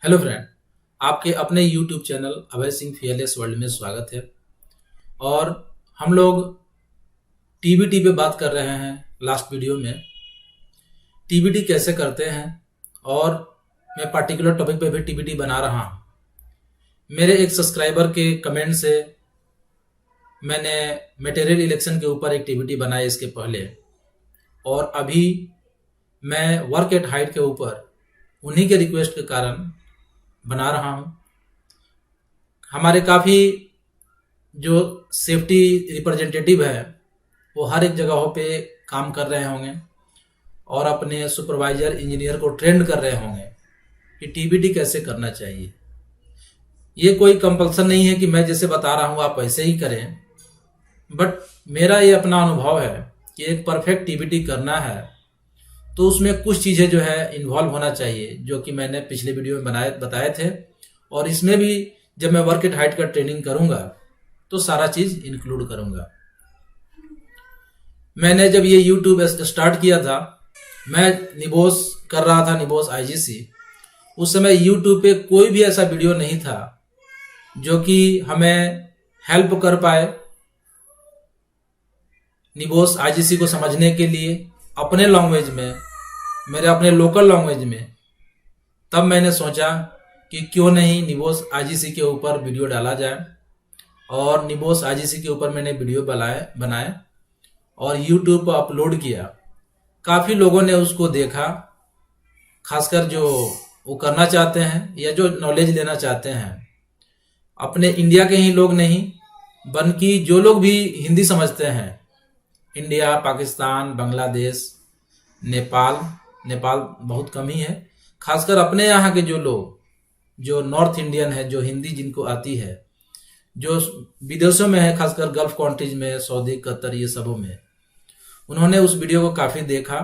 Hello friend, आपके अपने YouTube channel Abhay Singh fearless world में स्वागत है। और हम लोग टीबीटी पे बात कर रहे हैं। लास्ट वीडियो में टीबीटी कैसे करते हैं और मैं पार्टिकुलर टॉपिक पे भी टीबीटी बना रहा हूँ। मेरे एक सब्सक्राइबर के कमेंट से मैंने मटेरियल इलेक्शन के ऊपर एक टीबीटी बनाई इसके पहले, और अभी मैं वर्क एट हाइट के ऊपर उन्हीं के रिक्वेस्ट के कारण बना रहा हूं। हमारे काफ़ी जो सेफ्टी रिप्रेजेंटेटिव है वो हर एक जगहों पे काम कर रहे होंगे और अपने सुपरवाइजर इंजीनियर को ट्रेंड कर रहे होंगे कि टीबीटी कैसे करना चाहिए। ये कोई कंपल्सन नहीं है कि मैं जैसे बता रहा हूँ आप वैसे ही करें, बट मेरा ये अपना अनुभव है कि एक परफेक्ट टीबीटी करना है तो उसमें कुछ चीज़ें जो है इन्वॉल्व होना चाहिए, जो कि मैंने पिछले वीडियो में बताए थे। और इसमें भी जब मैं वर्क एट हाइट का ट्रेनिंग करूंगा तो सारा चीज़ इंक्लूड करूंगा। मैंने जब ये यूट्यूब स्टार्ट किया था, मैं निबोस कर रहा था, निबोस आईजीसी। उस समय यूट्यूब पे कोई भी ऐसा वीडियो नहीं था जो कि हमें हेल्प कर पाए निबोस आईजीसी को समझने के लिए अपने लैंग्वेज में, मेरे अपने लोकल लैंग्वेज में। तब मैंने सोचा कि क्यों नहीं निबोस आईजीसी के ऊपर वीडियो डाला जाए, और निबोस आईजीसी के ऊपर मैंने वीडियो बनाए और यूट्यूब पर अपलोड किया। काफ़ी लोगों ने उसको देखा, खासकर जो वो करना चाहते हैं या जो नॉलेज लेना चाहते हैं। अपने इंडिया के ही लोग नहीं, बल्कि जो लोग भी हिंदी समझते हैं, इंडिया, पाकिस्तान, बांग्लादेश, नेपाल बहुत कम ही है। खासकर अपने यहाँ के जो लोग, जो नॉर्थ इंडियन है, जो हिंदी जिनको आती है, जो विदेशों में है, खासकर गल्फ कंट्रीज में, सऊदी, कतर, ये सबों में, उन्होंने उस वीडियो को काफ़ी देखा।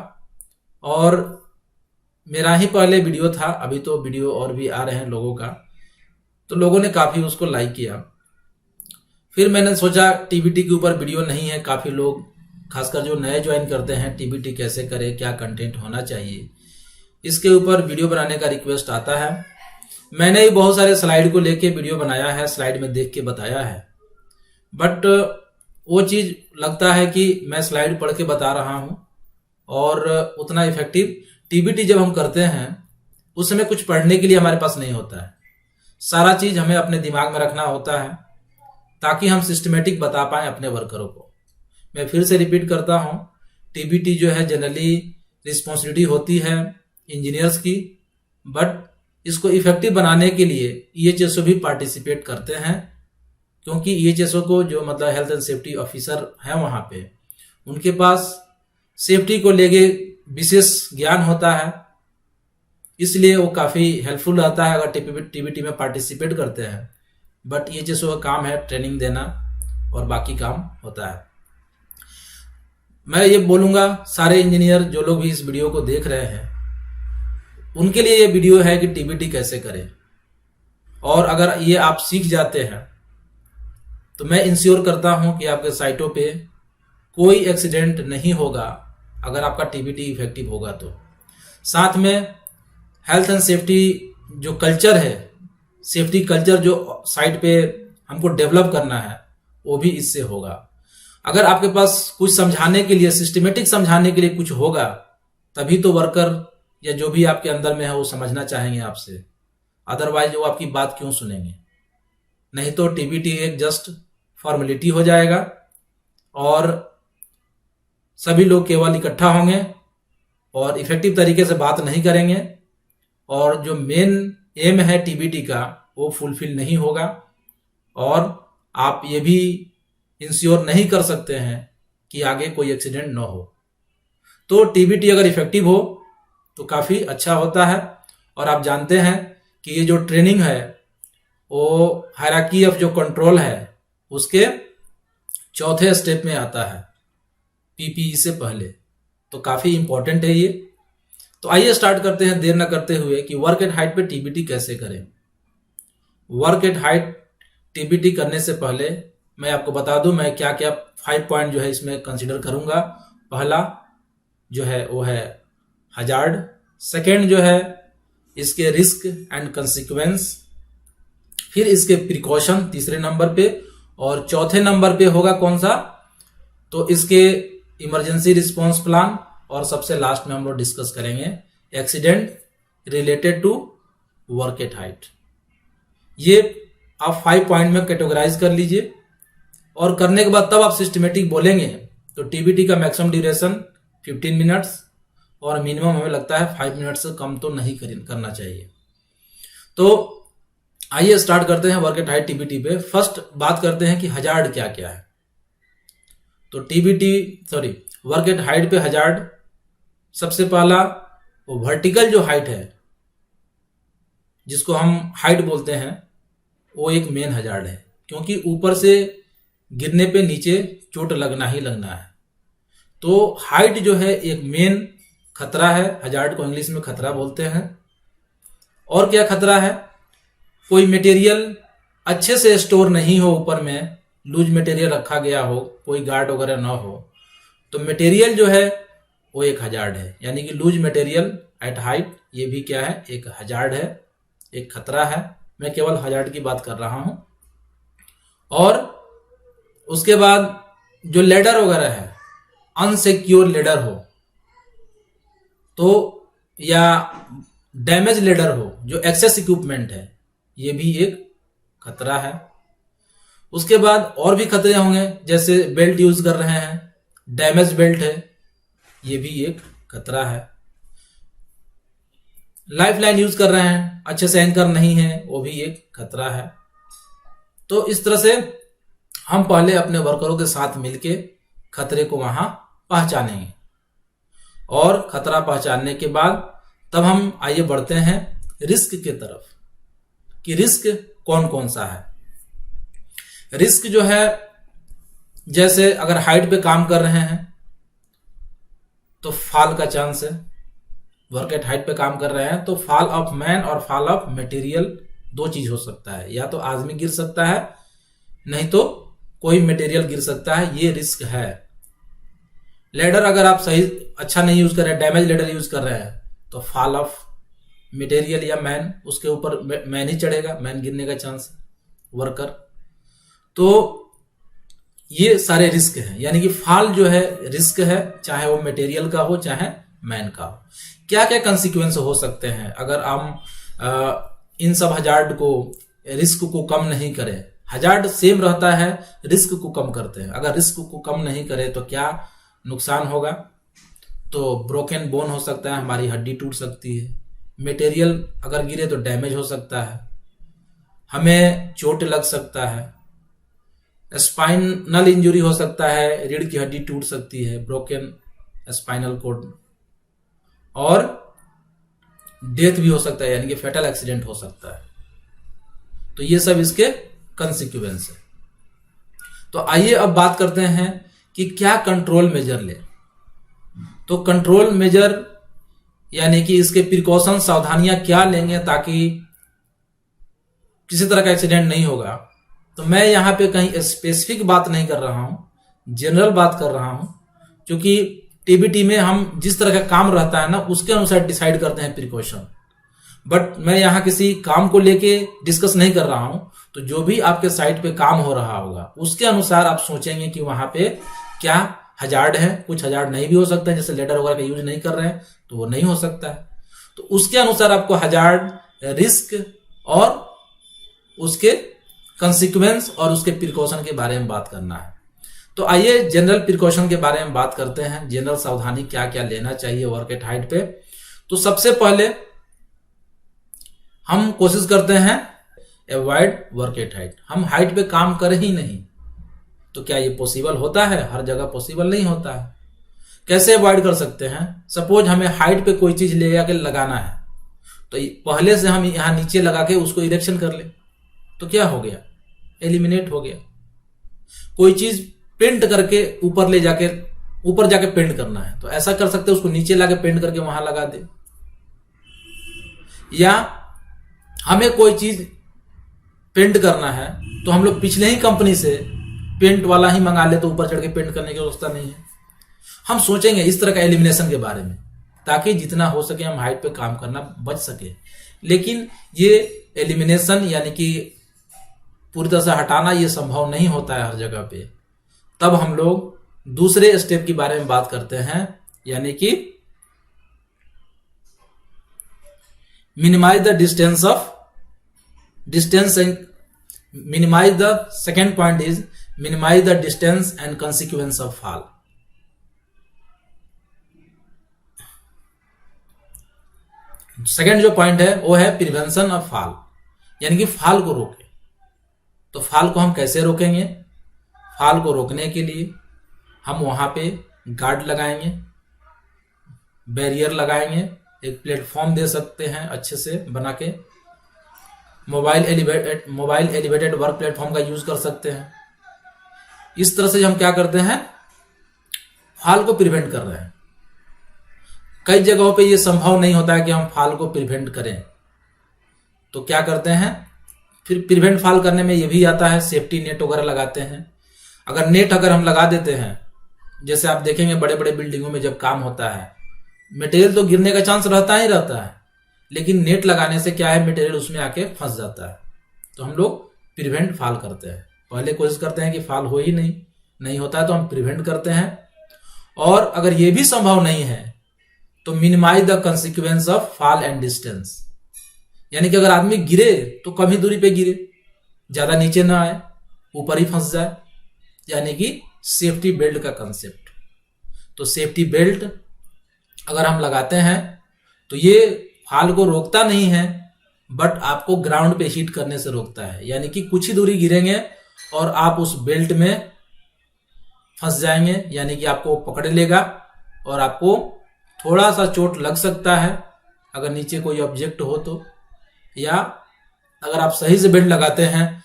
और मेरा ही पहले वीडियो था, अभी तो वीडियो और भी आ रहे हैं लोगों का, तो लोगों ने काफ़ी उसको लाइक किया। फिर मैंने सोचा टीबीटी के ऊपर वीडियो नहीं है, काफ़ी लोग खासकर जो नए ज्वाइन करते हैं टीबीटी कैसे करें, क्या कंटेंट होना चाहिए, इसके ऊपर वीडियो बनाने का रिक्वेस्ट आता है। मैंने ही बहुत सारे स्लाइड को लेके वीडियो बनाया है, स्लाइड में देख के बताया है, बट वो चीज़ लगता है कि मैं स्लाइड पढ़ के बता रहा हूँ और उतना इफेक्टिव टीबीटी जब हम करते हैं उस समय कुछ पढ़ने के लिए हमारे पास नहीं होता है। सारा चीज़ हमें अपने दिमाग में रखना होता है ताकि हम सिस्टमेटिक बता पाएँ अपने वर्करों को। मैं फिर से रिपीट करता हूँ, टीबीटी जो है जनरली रिस्पॉन्सिबिलिटी होती है इंजीनियर्स की, बट इसको इफेक्टिव बनाने के लिए ईएचएसओ भी पार्टिसिपेट करते हैं, क्योंकि ईएचएसओ को जो मतलब हेल्थ एंड सेफ्टी ऑफिसर हैं वहाँ पे, उनके पास सेफ्टी को लेके विशेष ज्ञान होता है, इसलिए वो काफ़ी हेल्पफुल रहता है अगर टीबीटी में पार्टिसिपेट करते हैं। बट ईएचएसओ का काम है ट्रेनिंग देना और बाकी काम होता है। मैं ये बोलूँगा सारे इंजीनियर जो लोग भी इस वीडियो को देख रहे हैं, उनके लिए ये वीडियो है कि टीबीटी कैसे करें। और अगर ये आप सीख जाते हैं तो मैं इंश्योर करता हूं कि आपके साइटों पे कोई एक्सीडेंट नहीं होगा अगर आपका टीबीटी इफेक्टिव होगा तो। साथ में हेल्थ एंड सेफ्टी जो कल्चर है, सेफ्टी कल्चर जो साइट पे हमको डेवलप करना है, वो भी इससे होगा। अगर आपके पास कुछ समझाने के लिए, सिस्टमेटिक समझाने के लिए कुछ होगा, तभी तो वर्कर या जो भी आपके अंदर में है वो समझना चाहेंगे आपसे, अदरवाइज वो आपकी बात क्यों सुनेंगे। नहीं तो टीबीटी एक जस्ट फॉर्मेलिटी हो जाएगा और सभी लोग केवल इकट्ठा होंगे और इफेक्टिव तरीके से बात नहीं करेंगे, और जो मेन एम है टीबीटी का वो फुलफिल नहीं होगा, और आप ये भी इंश्योर नहीं कर सकते हैं कि आगे कोई एक्सीडेंट ना हो। तो टीबीटी अगर इफेक्टिव हो तो काफ़ी अच्छा होता है। और आप जानते हैं कि ये जो ट्रेनिंग है वो हायरार्की ऑफ जो कंट्रोल है उसके चौथे स्टेप में आता है, पीपीई से पहले, तो काफ़ी इंपॉर्टेंट है ये। तो आइए स्टार्ट करते हैं देर न करते हुए कि वर्क एट हाइट पे टीबीटी कैसे करें। वर्क एट हाइट टीबीटी करने से पहले मैं आपको बता दूं मैं क्या क्या 5 पॉइंट जो है इसमें कंसीडर करूंगा। पहला जो है वो है हजार्ड, सेकेंड जो है इसके रिस्क एंड कंसिक्वेंस, फिर इसके प्रिकॉशन तीसरे नंबर पे, और चौथे नंबर पे होगा कौन सा, तो इसके इमरजेंसी रिस्पांस प्लान, और सबसे लास्ट में हम लोग डिस्कस करेंगे accident related to work at height. ये आप 5 पॉइंट में कैटेगराइज कर लीजिए, और करने के बाद तब आप सिस्टमेटिक बोलेंगे तो टीबीटी का मैक्सिमम ड्यूरेशन 15 मिनट्स और मिनिमम हमें लगता है 5 मिनट से कम तो नहीं करना चाहिए। तो आइए स्टार्ट करते हैं वर्क एट हाइट टीबीटी पे। फर्स्ट बात करते हैं कि हजार्ड क्या क्या है। तो वर्क एट हाइट पे हजार्ड, सबसे पहला वो वर्टिकल जो हाइट है जिसको हम हाइट बोलते हैं, वो एक मेन हजार्ड है, क्योंकि ऊपर से गिरने पे नीचे चोट लगना ही लगना है। तो हाइट जो है एक मेन खतरा है, हजार्ड को इंग्लिश में खतरा बोलते हैं। और क्या खतरा है, कोई मटेरियल अच्छे से स्टोर नहीं हो, ऊपर में लूज मटेरियल रखा गया हो, कोई गार्ड वगैरह ना हो, तो मटेरियल जो है वो एक हजार्ड है। यानी कि लूज मटेरियल एट हाइट, ये भी क्या है, एक हजार्ड है, एक खतरा है। मैं केवल हजार्ड की बात कर रहा हूं। और उसके बाद जो लेडर वगैरह है, अनसिक्योर लेडर हो तो, या डैमेज लेडर हो जो एक्सेस इक्विपमेंट है, ये भी एक खतरा है। उसके बाद और भी खतरे होंगे, जैसे बेल्ट यूज कर रहे हैं, डैमेज बेल्ट है, ये भी एक खतरा है। लाइफ लाइन यूज कर रहे हैं, अच्छे से एंकर नहीं है, वो भी एक खतरा है। तो इस तरह से हम पहले अपने वर्करों के साथ मिलके खतरे को वहां पहचानेंगे, और खतरा पहचानने के बाद तब हम आइए बढ़ते हैं रिस्क के तरफ कि रिस्क कौन कौन सा है। रिस्क जो है, जैसे अगर हाइट पे काम कर रहे हैं तो फॉल का चांस है। वर्क एट हाइट पे काम कर रहे हैं तो फॉल ऑफ मैन और फॉल ऑफ मटेरियल, दो चीज हो सकता है, या तो आदमी गिर सकता है, नहीं तो कोई मटेरियल गिर सकता है, ये रिस्क है। लेडर अगर आप सही अच्छा नहीं यूज कर रहे हैं, डैमेज लेडर यूज कर रहे हैं, तो फॉल ऑफ मटेरियल या मैन, उसके ऊपर मैन ही चढ़ेगा, मैन गिरने का चांस है, वर्कर। तो ये सारे रिस्क हैं, यानी कि फॉल जो है रिस्क है, चाहे वो मटेरियल का हो चाहे मैन का हो। क्या क्या कंसिक्वेंस हो सकते हैं अगर हम इन सब हजार्ड को, रिस्क को कम नहीं करें। हजार्ड सेम रहता है, रिस्क को कम करते हैं। अगर रिस्क को कम नहीं करें तो क्या नुकसान होगा, तो ब्रोकन बोन हो सकता है, हमारी हड्डी टूट सकती है। मटेरियल अगर गिरे तो डैमेज हो सकता है, हमें चोट लग सकता है, स्पाइनल इंजरी हो सकता है, रीढ़ की हड्डी टूट सकती है, ब्रोकन स्पाइनल कोड, और डेथ भी हो सकता है, यानी कि फेटल एक्सीडेंट हो सकता है। तो ये सब इसके कंसिक्वेंस है। तो आइए अब बात करते हैं कि क्या कंट्रोल मेजर ले। तो कंट्रोल मेजर यानी कि इसके प्रिकॉशन, सावधानियां क्या लेंगे ताकि किसी तरह का एक्सीडेंट नहीं होगा। तो मैं यहां पे कहीं स्पेसिफिक बात नहीं कर रहा हूं, जनरल बात कर रहा हूं, क्योंकि टीबीटी में हम जिस तरह का काम रहता है ना, उसके अनुसार डिसाइड करते हैं प्रिकॉशन। बट मैं यहाँ किसी काम को लेके डिस्कस नहीं कर रहा हूं, तो जो भी आपके साइट पे काम हो रहा होगा उसके अनुसार आप सोचेंगे कि वहां पे क्या हजार्ड है। कुछ हजार्ड नहीं भी हो सकता है, जैसे लेडर वगैरह का यूज नहीं कर रहे हैं तो वो नहीं हो सकता है। तो उसके अनुसार आपको हजार्ड, रिस्क और उसके कंसिक्वेंस और उसके प्रिकॉशन के बारे में बात करना है। तो आइए जनरल प्रिकॉशन के बारे में बात करते हैं, जनरल सावधानी क्या क्या लेना चाहिए वर्क एट हाइट पे। तो सबसे पहले हम कोशिश करते हैं अवॉइड वर्क एट हाइट। हम हाइट पे काम कर ही नहीं, तो क्या ये पॉसिबल होता है? हर जगह पॉसिबल नहीं होता है। कैसे अवॉइड कर सकते हैं? सपोज हमें हाइट पे कोई चीज ले जाके लगाना है, तो पहले से हम यहां नीचे लगा के उसको इरेक्शन कर ले, तो क्या हो गया? एलिमिनेट हो गया। कोई चीज पेंट करके ऊपर ले जाके, ऊपर जाके पेंट करना है, तो ऐसा कर सकते हैं, उसको नीचे लाके पेंट करके वहां लगा दे। या हमें कोई चीज पेंट करना है तो हम लोग पिछले ही कंपनी से पेंट वाला ही मंगा ले, तो ऊपर चढ़ के पेंट करने की व्यवस्था नहीं है। हम सोचेंगे इस तरह का एलिमिनेशन के बारे में, ताकि जितना हो सके हम हाइट पे काम करना बच सके। लेकिन ये एलिमिनेशन यानी कि पूरी तरह से हटाना ये संभव नहीं होता है हर जगह पे। तब हम लोग दूसरे स्टेप के बारे में बात करते हैं, यानी कि minimise the distance and minimise the second point is minimise the distance and consequence of fall. Second जो पॉइंट है वो है प्रिवेंशन ऑफ फॉल, यानी कि फॉल को रोके। तो फॉल को हम कैसे रोकेंगे? फॉल को रोकने के लिए हम वहां पे गार्ड लगाएंगे, बैरियर लगाएंगे, एक प्लेटफॉर्म दे सकते हैं अच्छे से बना के, मोबाइल एलिवेटेड वर्क प्लेटफॉर्म का यूज कर सकते हैं। इस तरह से हम क्या करते हैं, फॉल को प्रिवेंट कर रहे हैं। कई जगहों पे ये संभव नहीं होता है कि हम फॉल को प्रिवेंट करें, तो क्या करते हैं, फिर प्रिवेंट फॉल करने में ये भी आता है सेफ्टी नेट वगैरह लगाते हैं। अगर हम लगा देते हैं, जैसे आप देखेंगे बड़े बड़े बिल्डिंगों में जब काम होता है, मटेरियल तो गिरने का चांस रहता ही रहता है, लेकिन नेट लगाने से क्या है, मटेरियल उसमें आके फंस जाता है। तो हम लोग प्रिवेंट फॉल करते हैं। पहले कोशिश करते हैं कि फॉल हो ही नहीं होता है तो हम प्रिवेंट करते हैं। और अगर ये भी संभव नहीं है तो minimise the consequence of fall and distance, यानी कि अगर आदमी गिरे तो कम ही दूरी पे गिरे, ज्यादा नीचे ना आए, ऊपर ही फंस जाए, यानी कि सेफ्टी बेल्ट का कंसेप्ट। तो सेफ्टी बेल्ट अगर हम लगाते हैं तो ये फॉल को रोकता नहीं है, बट आपको ग्राउंड पे हिट करने से रोकता है, यानी कि कुछ ही दूरी गिरेंगे और आप उस बेल्ट में फंस जाएंगे, यानी कि आपको पकड़ लेगा और आपको थोड़ा सा चोट लग सकता है अगर नीचे कोई ऑब्जेक्ट हो तो, या अगर आप सही से बेल्ट लगाते हैं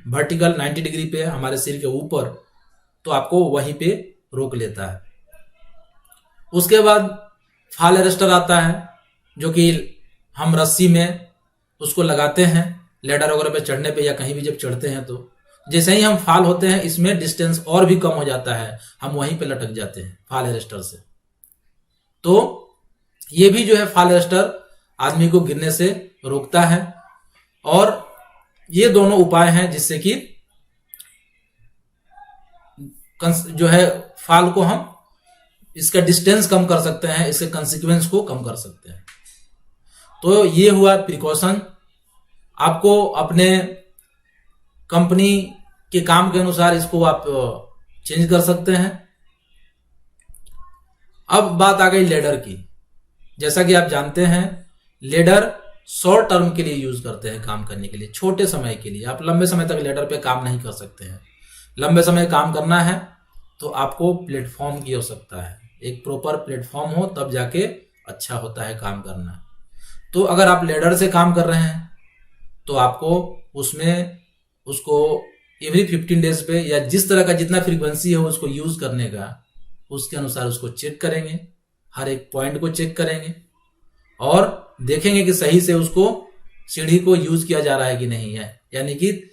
वर्टिकल 90 डिग्री पे हमारे सिर के ऊपर, तो आपको वहीं पे रोक लेता है। उसके बाद फॉल अरेस्टर आता है, जो कि हम रस्सी में उसको लगाते हैं लैडर वगैरह पे चढ़ने पे या कहीं भी जब चढ़ते हैं, तो जैसे ही हम फॉल होते हैं इसमें डिस्टेंस और भी कम हो जाता है, हम वहीं पे लटक जाते हैं फॉल अरेस्टर से। तो ये भी जो है फॉल अरेस्टर आदमी को गिरने से रोकता है। और ये दोनों उपाय हैं जिससे कि जो है फॉल को हम इसका डिस्टेंस कम कर सकते हैं, इसके कंसिक्वेंस को कम कर सकते हैं। तो ये हुआ प्रिकॉशन। आपको अपने कंपनी के काम के अनुसार इसको आप चेंज कर सकते हैं। अब बात आ गई लेडर की। जैसा कि आप जानते हैं लेडर शॉर्ट टर्म के लिए यूज करते हैं, काम करने के लिए, छोटे समय के लिए। आप लंबे समय तक लेडर पे काम नहीं कर सकते हैं। लंबे समय काम करना है तो आपको प्लेटफॉर्म की आवश्यकता है, एक प्रॉपर प्लेटफॉर्म हो तब जाके अच्छा होता है काम करना। तो अगर आप लेडर से काम कर रहे हैं तो आपको उसमें उसको एवरी 15 डेज पे या जिस तरह का जितना फ्रीक्वेंसी है उसको यूज करने का, उसके अनुसार उसको चेक करेंगे, हर एक पॉइंट को चेक करेंगे और देखेंगे कि सही से उसको सीढ़ी को यूज किया जा रहा है कि नहीं है, यानी कि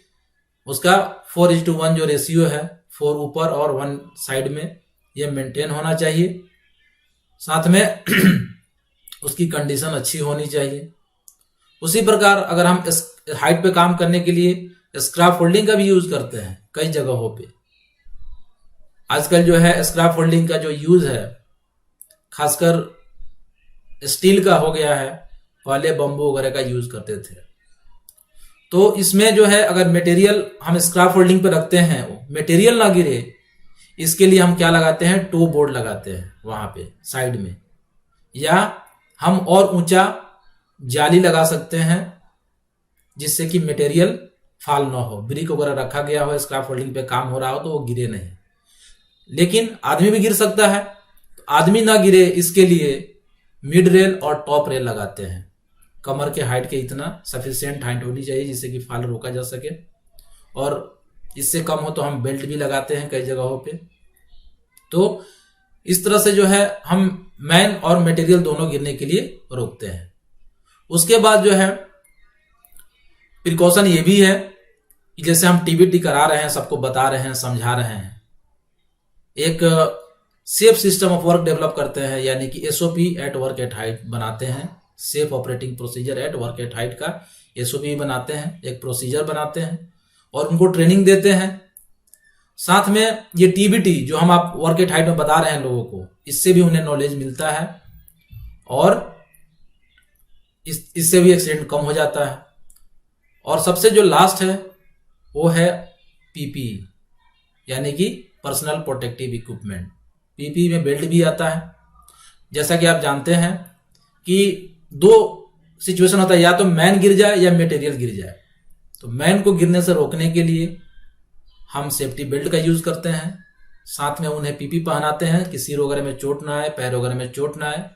उसका 4:1 जो रेशियो है, 4 ऊपर और 1 साइड में, ये मेंटेन होना चाहिए। साथ में उसकी कंडीशन अच्छी होनी चाहिए। उसी प्रकार अगर हम इस हाइट पे काम करने के लिए स्क्रैप फोल्डिंग का भी यूज करते हैं कई जगहों पे। आजकल जो है स्क्रैप फोल्डिंग का जो यूज है खासकर स्टील का हो गया है, पहले बम्बू वगैरह का यूज करते थे। तो इसमें जो है अगर मटेरियल हम स्क्रैप फोल्डिंग पे रखते हैं, मटेरियल ना गिरे, इसके लिए हम क्या लगाते हैं, टो बोर्ड लगाते हैं वहां पे साइड में, या हम और ऊंचा जाली लगा सकते हैं जिससे कि मटेरियल फॉल ना हो। ब्रिक वगैरह रखा गया हो, स्क्रैप फोल्डिंग पे काम हो रहा हो तो वो गिरे नहीं। लेकिन आदमी भी गिर सकता है, तो आदमी ना गिरे इसके लिए मिड रेल और टॉप रेल लगाते हैं। कमर के हाइट के इतना सफिशिएंट हाइट होनी चाहिए जिससे कि फॉल रोका जा सके, और इससे कम हो तो हम बेल्ट भी लगाते हैं कई जगहों पे। तो इस तरह से जो है हम मैन और मटेरियल दोनों गिरने के लिए रोकते हैं। उसके बाद जो है प्रिकॉशन ये भी है कि जैसे हम टीबीटी करा रहे हैं, सबको बता रहे हैं, समझा रहे हैं, एक safe system of work develop करते हैं, यानी कि SOP at work at height बनाते हैं safe operating procedure at work at height का एसओपी बनाते हैं, एक प्रोसीजर बनाते हैं और उनको ट्रेनिंग देते हैं। साथ में ये टीबीटी जो हम आप वर्क एट हाइट में बता रहे हैं लोगों को, इससे भी उन्हें नॉलेज मिलता है और इससे भी एक्सीडेंट कम हो जाता है। और सबसे जो लास्ट है वो है पीपीई, यानी कि पर्सनल प्रोटेक्टिव इक्विपमेंट। पीपीई में बेल्ट भी आता है। जैसा कि आप जानते हैं कि दो सिचुएशन होता है, या तो मैन गिर जाए या मटेरियल गिर जाए। तो मैन को गिरने से रोकने के लिए हम सेफ्टी बेल्ट का यूज करते हैं, साथ में उन्हें पीपी पहनाते हैं कि सिर वगैरह में चोट ना आए, पैर वगैरह में चोट ना आए।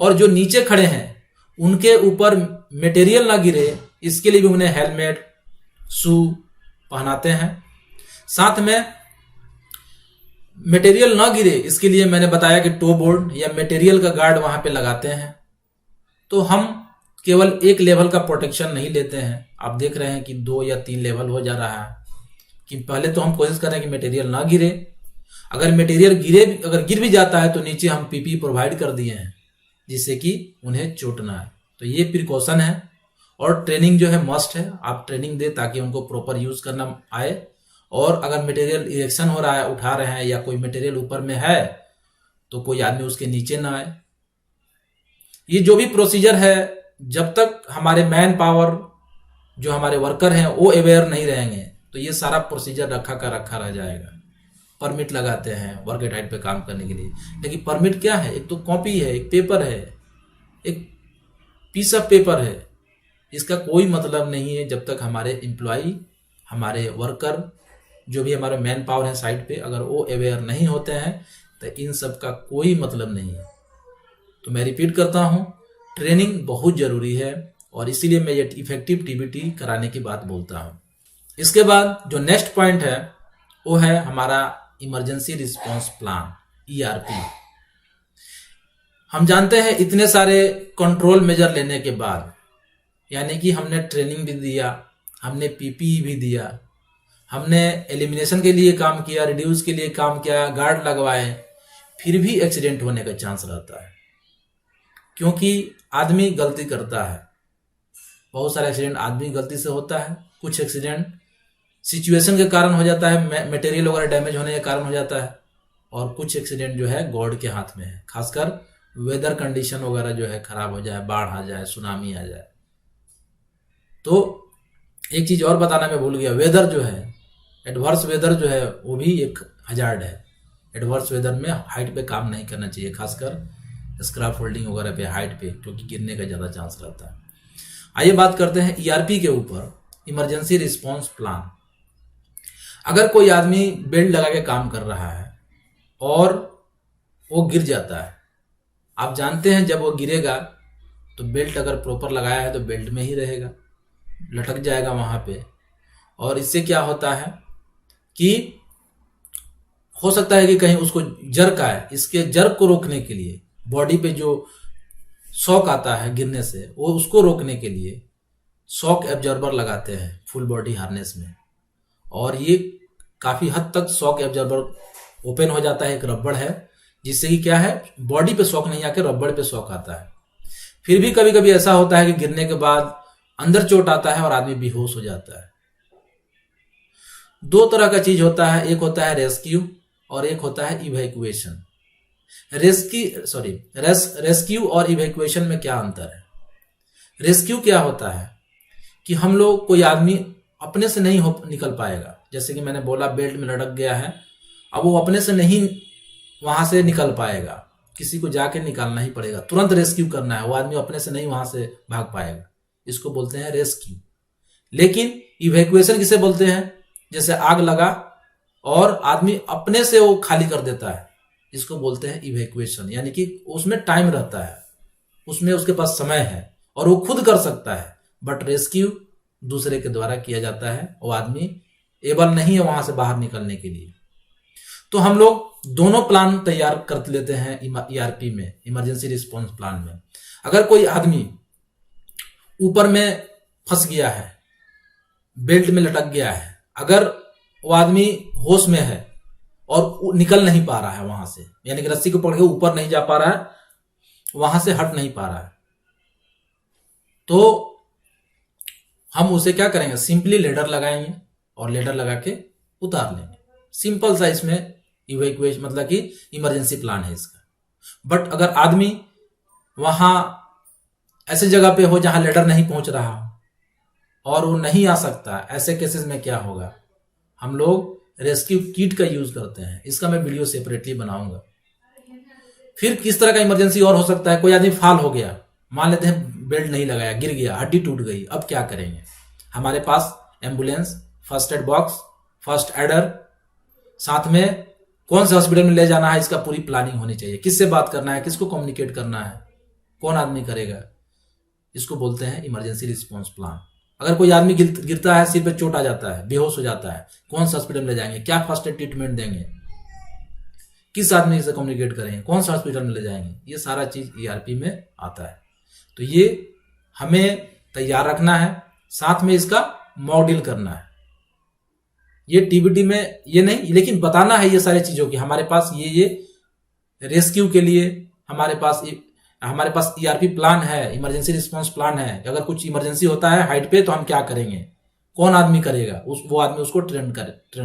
और जो नीचे खड़े हैं उनके ऊपर मटेरियल ना गिरे, इसके लिए भी उन्हें हेलमेट, शू पहनाते हैं। साथ में मटेरियल ना गिरे इसके लिए मैंने बताया कि टो बोर्ड या मटेरियल का गार्ड वहां पे लगाते हैं। तो हम केवल एक लेवल का प्रोटेक्शन नहीं लेते हैं, आप देख रहे हैं कि 2 या 3 लेवल हो जा रहा है। कि पहले तो हम कोशिश करें कि मटेरियल ना गिरे, अगर मटेरियल अगर गिर भी जाता है तो नीचे हम पीपी प्रोवाइड कर दिए हैं जिससे कि उन्हें चोट ना आए। तो ये प्रिकॉशन है और ट्रेनिंग जो है मस्ट है, आप ट्रेनिंग दें ताकि उनको प्रॉपर यूज करना आए। और अगर मटेरियल इरेक्शन हो रहा है, उठा रहे हैं या कोई मटेरियल ऊपर में है तो कोई आदमी उसके नीचे ना आए। ये जो भी प्रोसीजर है, जब तक हमारे मैन पावर जो हमारे वर्कर हैं वो अवेयर नहीं रहेंगे तो ये सारा प्रोसीजर रखा रह जाएगा। परमिट लगाते हैं वर्क एट हाइट पे काम करने के लिए, लेकिन परमिट क्या है? एक तो कॉपी है, एक पेपर है, एक पीस ऑफ पेपर है। इसका कोई मतलब नहीं है जब तक हमारे एम्प्लॉय, हमारे वर्कर, जो भी हमारे मैन पावर है साइट पे, अगर वो अवेयर नहीं होते हैं तो इन सब का कोई मतलब नहीं है। तो मैं रिपीट करता हूँ, ट्रेनिंग बहुत जरूरी है और इसीलिए मैं ये इफेक्टिव टीबीटी कराने की बात बोलता हूँ। इसके बाद जो नेक्स्ट पॉइंट है वो है हमारा इमरजेंसी रिस्पांस प्लान, ईआरपी। हम जानते हैं इतने सारे कंट्रोल मेजर लेने के बाद, यानी कि हमने ट्रेनिंग भी दिया, हमने पीपीई भी दिया, हमने एलिमिनेशन के लिए काम किया, रिड्यूस के लिए काम किया, गार्ड लगवाए, फिर भी एक्सीडेंट होने का चांस रहता है क्योंकि आदमी गलती करता है। बहुत सारे एक्सीडेंट आदमी गलती से होता है, कुछ एक्सीडेंट सिचुएशन के कारण हो जाता है, मटेरियल वगैरह डैमेज होने के कारण हो जाता है, और कुछ एक्सीडेंट जो है गॉड के हाथ में है। खासकर वेदर कंडीशन वगैरह जो है खराब हो जाए, बाढ़ आ जाए, सुनामी आ जाए। तो एक चीज और बताना मैं भूल गया, वेदर जो है, एडवर्स वेदर जो है वो भी एक हजार्ड है। एडवर्स वेदर में हाइट पे काम नहीं करना चाहिए, खासकर स्क्रैप फोल्डिंग वगैरह पे, हाइट पे, क्योंकि गिरने का ज्यादा चांस रहता है। आइए बात करते हैं ईआरपी के ऊपर, इमरजेंसी रिस्पांस प्लान। अगर कोई आदमी बेल्ट लगा के काम कर रहा है और वो गिर जाता है, आप जानते हैं जब वो गिरेगा तो बेल्ट अगर प्रॉपर लगाया है तो बेल्ट में ही रहेगा, लटक जाएगा वहां पे। और इससे क्या होता है कि हो सकता है कि कहीं उसको जर्क आए, इसके जर्क को रोकने के लिए बॉडी पे जो शॉक आता है गिरने से, वो उसको रोकने के लिए शॉक एब्जॉर्बर लगाते हैं फुल बॉडी हार्नेस में। और ये काफी हद तक शॉक एब्जॉर्बर ओपन हो जाता है, एक रबड़ है, जिससे कि क्या है, बॉडी पे शॉक नहीं आके रबड़ पे शॉक आता है। फिर भी कभी कभी ऐसा होता है कि गिरने के बाद अंदर चोट आता है और आदमी बेहोश हो जाता है। 2 तरह का चीज होता है, एक होता है रेस्क्यू और एक होता है इवैक्यूएशन। रेस्क्यू और इवैक्यूएशन में क्या अंतर है? रेस्क्यू क्या होता है कि हम लोग, कोई आदमी अपने से नहीं निकल पाएगा, जैसे कि मैंने बोला बेल्ट में लटक गया है, अब वो अपने से नहीं वहां से निकल पाएगा, किसी को जाके निकालना ही पड़ेगा, तुरंत रेस्क्यू करना है, वो आदमी अपने से नहीं वहां से भाग पाएगा, इसको बोलते हैं रेस्क्यू। लेकिन इवैक्यूएशन किसे बोलते हैं? जैसे आग लगा और आदमी अपने से वो खाली कर देता है, इसको बोलते हैं इवैक्यूएशन। यानी कि उसमें टाइम रहता है, उसमें उसके पास समय है और वो खुद कर सकता है। बट रेस्क्यू दूसरे के द्वारा किया जाता है, वो आदमी एबल नहीं है वहां से बाहर निकलने के लिए। तो हम लोग दोनों प्लान तैयार कर लेते हैं ईआरपी में, इमरजेंसी रिस्पांस प्लान में। अगर कोई आदमी ऊपर में फंस गया है, बेल्ट में लटक गया है, अगर वो आदमी होश में है और निकल नहीं पा रहा है वहां से, यानी कि रस्सी को पकड़ के ऊपर नहीं जा पा रहा है, वहां से हट नहीं पा रहा है, तो हम उसे क्या करेंगे, सिंपली लेडर लगाएंगे और लेडर लगा के उतार लेंगे। सिंपल सा इसमें इवैक्यूएशन मतलब कि इमरजेंसी प्लान है इसका। बट अगर आदमी वहां ऐसे जगह पे हो जहां लेडर नहीं पहुंच रहा और वो नहीं आ सकता, ऐसे केसेस में क्या होगा, हम लोग रेस्क्यू किट का यूज करते हैं। इसका मैं वीडियो सेपरेटली बनाऊंगा। फिर किस तरह का इमरजेंसी और हो सकता है, कोई आदमी फाल हो गया, मान लेते हैं बेल्ट नहीं लगाया, गिर गया, हड्डी टूट गई, अब क्या करेंगे। हमारे पास ambulance, first aid box, first aider, साथ में कौन से हॉस्पिटल में ले जाना है, इसका पूरी प्लानिंग होनी चाहिए। किससे बात करना है, किसको कम्युनिकेट करना है, कौन आदमी करेगा, इसको बोलते हैं इमरजेंसी रिस्पॉन्स प्लान। अगर कोई आदमी गिरता है, सिर पे चोट आ जाता है, बेहोश हो जाता है, कौन सा हॉस्पिटल में ले जाएंगे, क्या फर्स्ट एड ट्रीटमेंट देंगे, किस आदमी से कम्युनिकेट करेंगे, कौन सा हॉस्पिटल में ले जाएंगे, ये सारा चीज ईआरपी में आता है। तो ये हमें तैयार रखना है, साथ में इसका मॉडल करना है। ये टीबीटी में ये नहीं, लेकिन बताना है ये सारी चीजों की हमारे पास ये रेस्क्यू के लिए हमारे पास ईआरपी प्लान है, इमरजेंसी रिस्पांस प्लान है। अगर कुछ इमरजेंसी होता है हाइट पे तो हम क्या करेंगे, कौन आदमी करेगा, वो आदमी उसको ट्रेन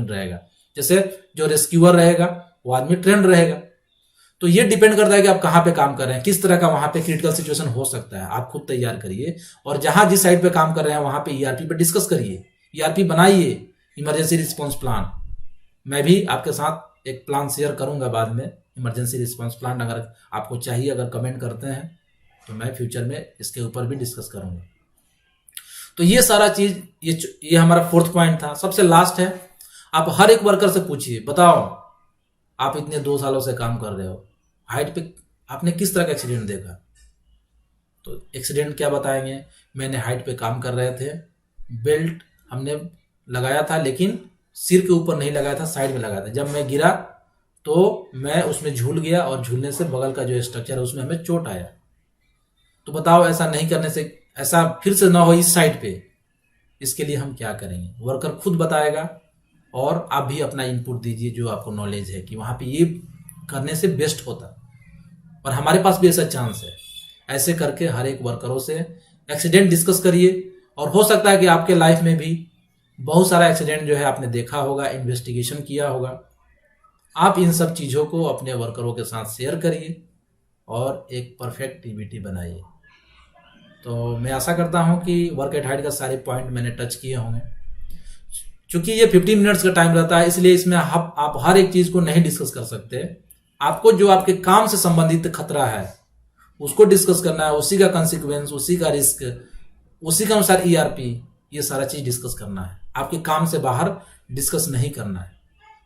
रहेगा। जैसे जो रेस्क्यूअर रहेगा वो आदमी ट्रेन रहेगा। तो ये डिपेंड करता है कि आप कहाँ पे काम कर रहे हैं, किस तरह का वहां पे क्रिटिकल सिचुएशन हो सकता है। आप खुद तैयार करिए और जहां जिस साइड पे काम कर रहे हैं वहां पे ईआरपी पे डिस्कस करिए, ईआरपी बनाइए, इमरजेंसी रिस्पांस प्लान। मैं भी आपके साथ एक प्लान शेयर करूंगा बाद में, इमरजेंसी रिस्पांस प्लान। अगर आपको चाहिए, अगर कमेंट करते हैं तो मैं फ्यूचर में इसके ऊपर भी डिस्कस करूंगा। तो ये सारा चीज, ये हमारा 4th पॉइंट था। सबसे लास्ट है, आप हर एक वर्कर से पूछिए, बताओ आप इतने 2 सालों से काम कर रहे हो, हाइट पे आपने किस तरह का एक्सीडेंट देखा। तो एक्सीडेंट क्या बताएंगे, मैंने हाइट पे काम कर रहे थे, बेल्ट हमने लगाया था लेकिन सिर के ऊपर नहीं लगाया था, साइड में लगाया था। जब मैं गिरा तो मैं उसमें झूल गया और झूलने से बगल का जो स्ट्रक्चर है उसमें हमें चोट आया। तो बताओ ऐसा नहीं करने से, ऐसा फिर से ना हो इस साइड पे, इसके लिए हम क्या करेंगे। वर्कर खुद बताएगा और आप भी अपना इनपुट दीजिए जो आपको नॉलेज है कि वहां पे ये करने से बेस्ट होता, और हमारे पास भी ऐसा चांस है। ऐसे करके हर एक वर्करों से एक्सीडेंट डिस्कस करिए। और हो सकता है कि आपके लाइफ में भी बहुत सारा एक्सीडेंट जो है आपने देखा होगा, इन्वेस्टिगेशन किया होगा। आप इन सब चीज़ों को अपने वर्करों के साथ शेयर करिए और एक परफेक्ट टीबीटी बनाइए। तो मैं आशा करता हूं कि वर्क एट हाइट का सारे पॉइंट मैंने टच किए होंगे। चूंकि ये 15 मिनट्स का टाइम रहता है, इसलिए इसमें आप हर एक चीज को नहीं डिस्कस कर सकते। आपको जो आपके काम से संबंधित खतरा है उसको डिस्कस करना है, उसी का कंसिक्वेंस, उसी का रिस्क, उसी के अनुसार ईआरपी, ये सारा चीज डिस्कस करना है। आपके काम से बाहर डिस्कस नहीं करना है,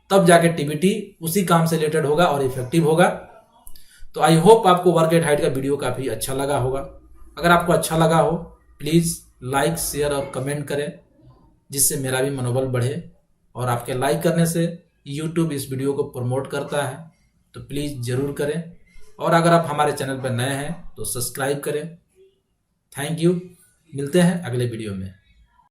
तब जाके टीबीटी उसी काम से रिलेटेड होगा और इफेक्टिव होगा। तो आई होप आपको वर्क एट हाइट का वीडियो काफी अच्छा लगा होगा। अगर आपको अच्छा लगा हो प्लीज लाइक, शेयर और कमेंट करें, जिससे मेरा भी मनोबल बढ़े। और आपके लाइक करने से यूट्यूब इस वीडियो को प्रमोट करता है, तो प्लीज जरूर करें। और अगर आप हमारे चैनल पर नए हैं तो सब्सक्राइब करें। थैंक यू, मिलते हैं अगले वीडियो में।